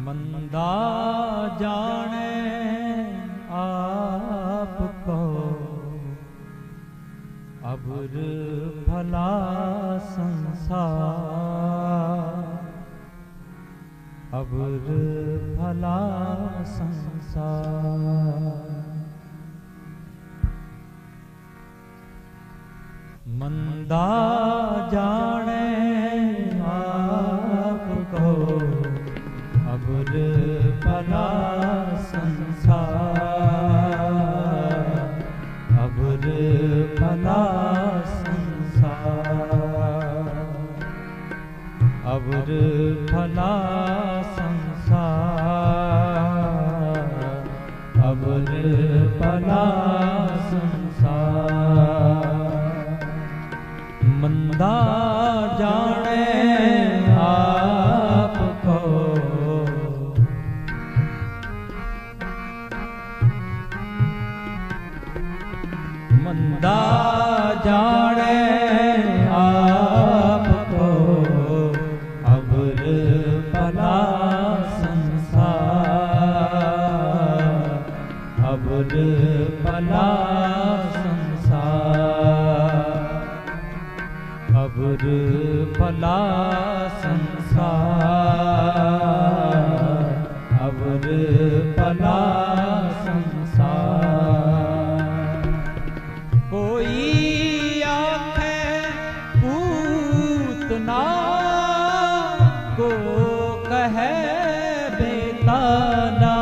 मंदा जाने आपको अब्र भला संसार, अब्र भला संसार। मंदा जाने आपको अब्र भला संसार, अब्र भला संसार, अब्र भला संसार, अब्र भला संसार। मंदा जाने आपको मंदा जाने आपको अब्र भला संसार, अब्र भला संसार, अब्र भला संसार, अब्र भला संसार। कोई आखे पूतना को कहे बेताना,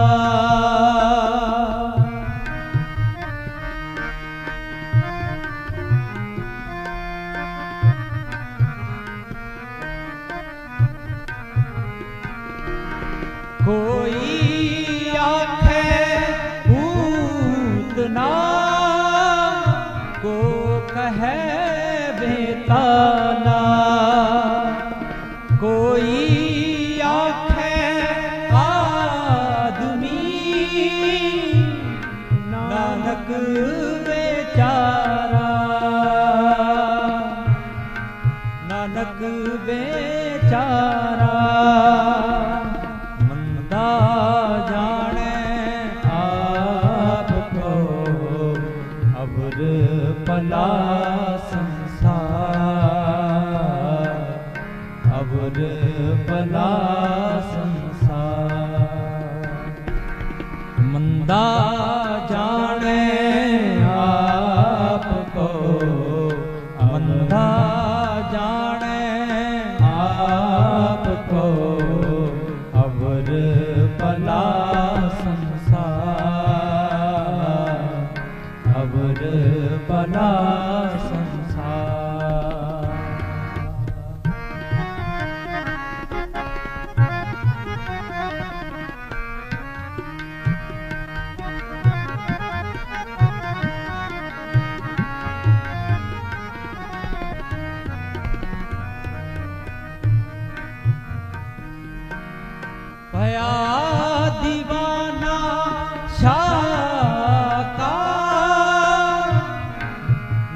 कोई आखे पूतना को कहे बेताना, कोई आखे आदमी नानक बेचारा, नानक बेचारा। मंदा जाने आपको अब्र भला संसार, अब्र भला संसार। मंदा जाने आपको, मंदा जाने आपको अब्र भला संसार, अब्र भला संसार। भया दीवाना साकार,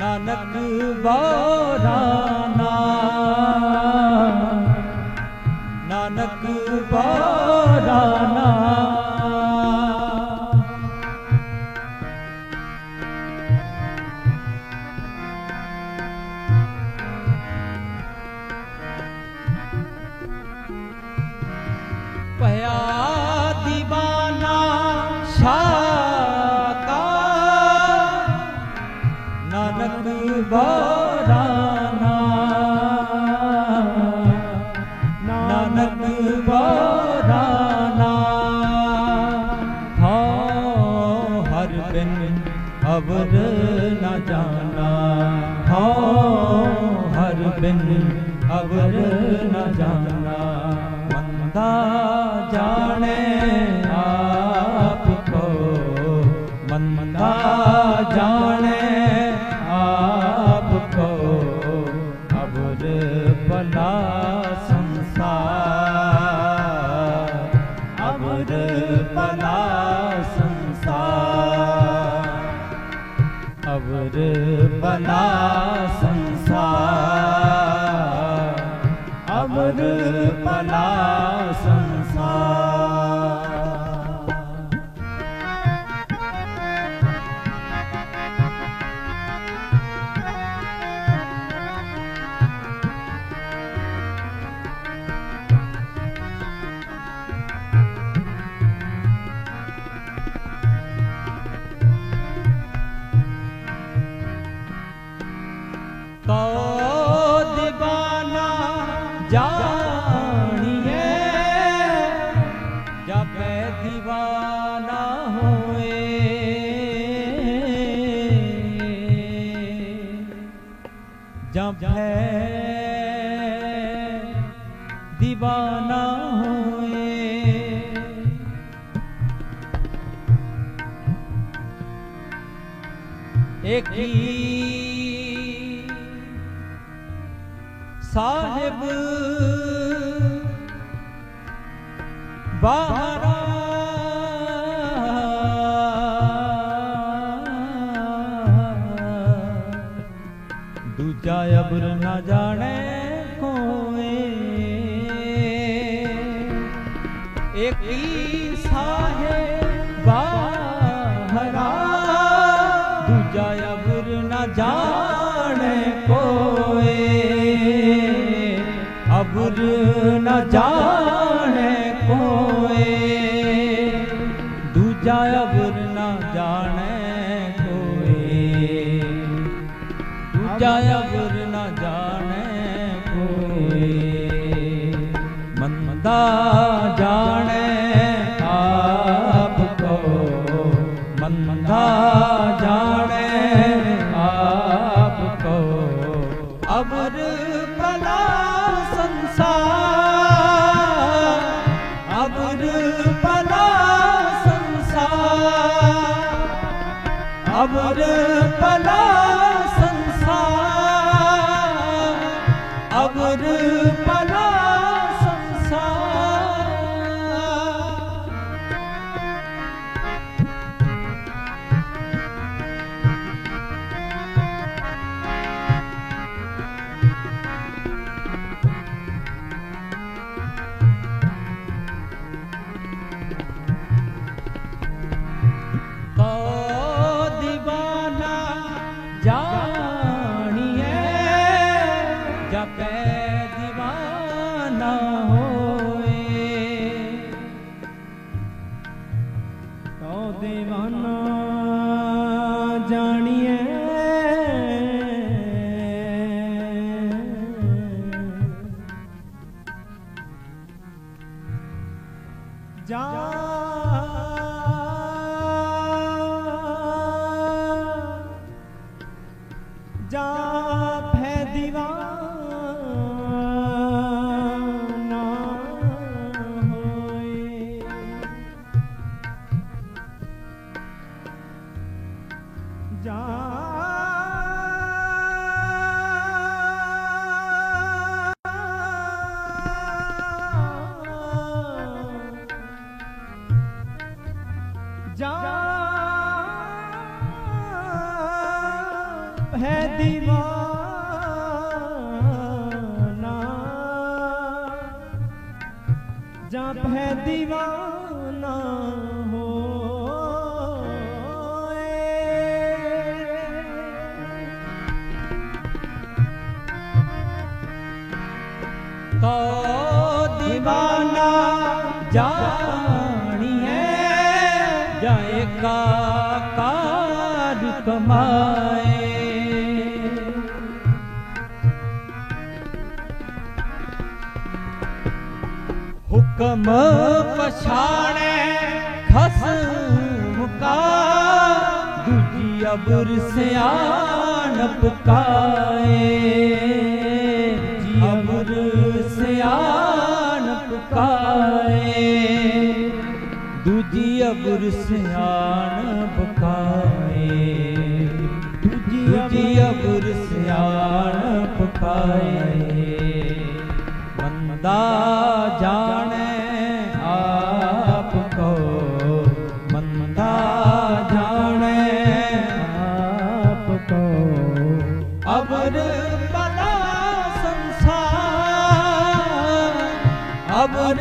नानक बोराना, नानक बोराना। भया दीवाना साकार, नानक बोराना, नानक बोराना। हाँ हर बिन अब्र न जाना, हाँ हर बिन अब्र न जाना। मंदा जाने आपको, मंदा जाने आपको अब्र भला संसार, अब्र भला संसार, अब्र भला संसार, अब्र भला संसार। एक ही साहिब बाहरा दूजा अबर न जाने कोई। एक ही साहिब बाहरा दूजा अबर न जाने कोई। अबर न जाने कोई दूजा अबर न जाने कोई। दूजा अबर न जाने कोई। मंदा जाने आपको मंदा जाने आपको। अबर भला संसार अबर भला संसार अबर भला संसार अबर भला है दीवाना जब है दीवाना हो। तो दीवाना जानिए जाए का कार कमाए। हुक्म पछाणे खसम का दूजी अबर सियाणप काए। अबर सियाणप काए दूजी अबर सियाणप काए। दूजी अबर सियाणप काए। मंदा जाने आपको मंदा जाने आपको। अबर भला संसार अबर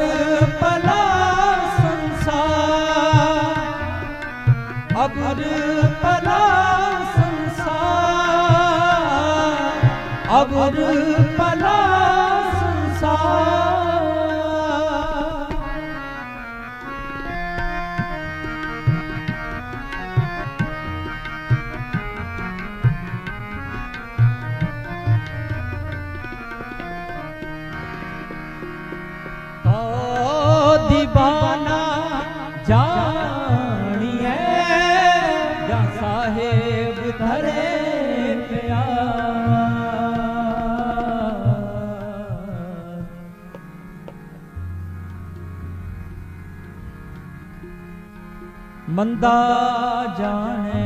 भला संसार अबर भला संसार अबर भला दीवाना जानिए जा साहेब धरे मंदा जाने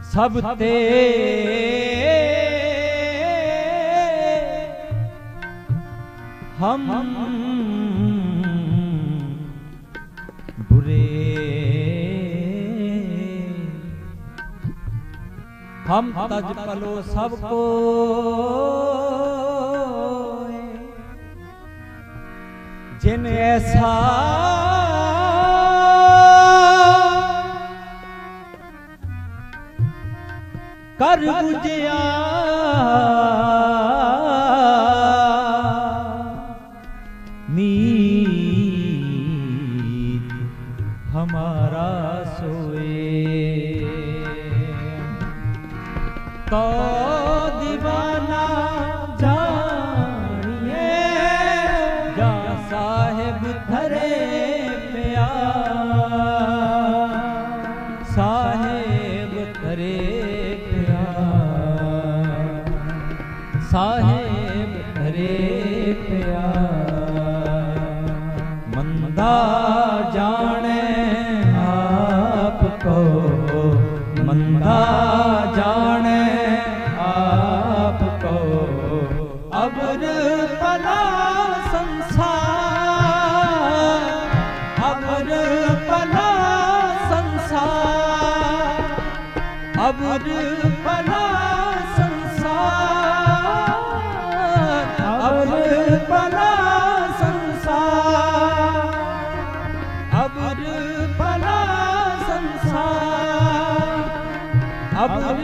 सब ते हम बुरे, हम तज पलो सबको जिन ऐसा कर बुझिया मीत हमारा सोए तो दीवाना जानिए जा साहेब धरे प्यार, साहेब धरे साहेब धरे प्यार। मंदा जाने आपको, मंदा जाने आपको, अबर पला संसार, अबर पला संसार, अबर पला पला संसार, अबर पला संसार, अबर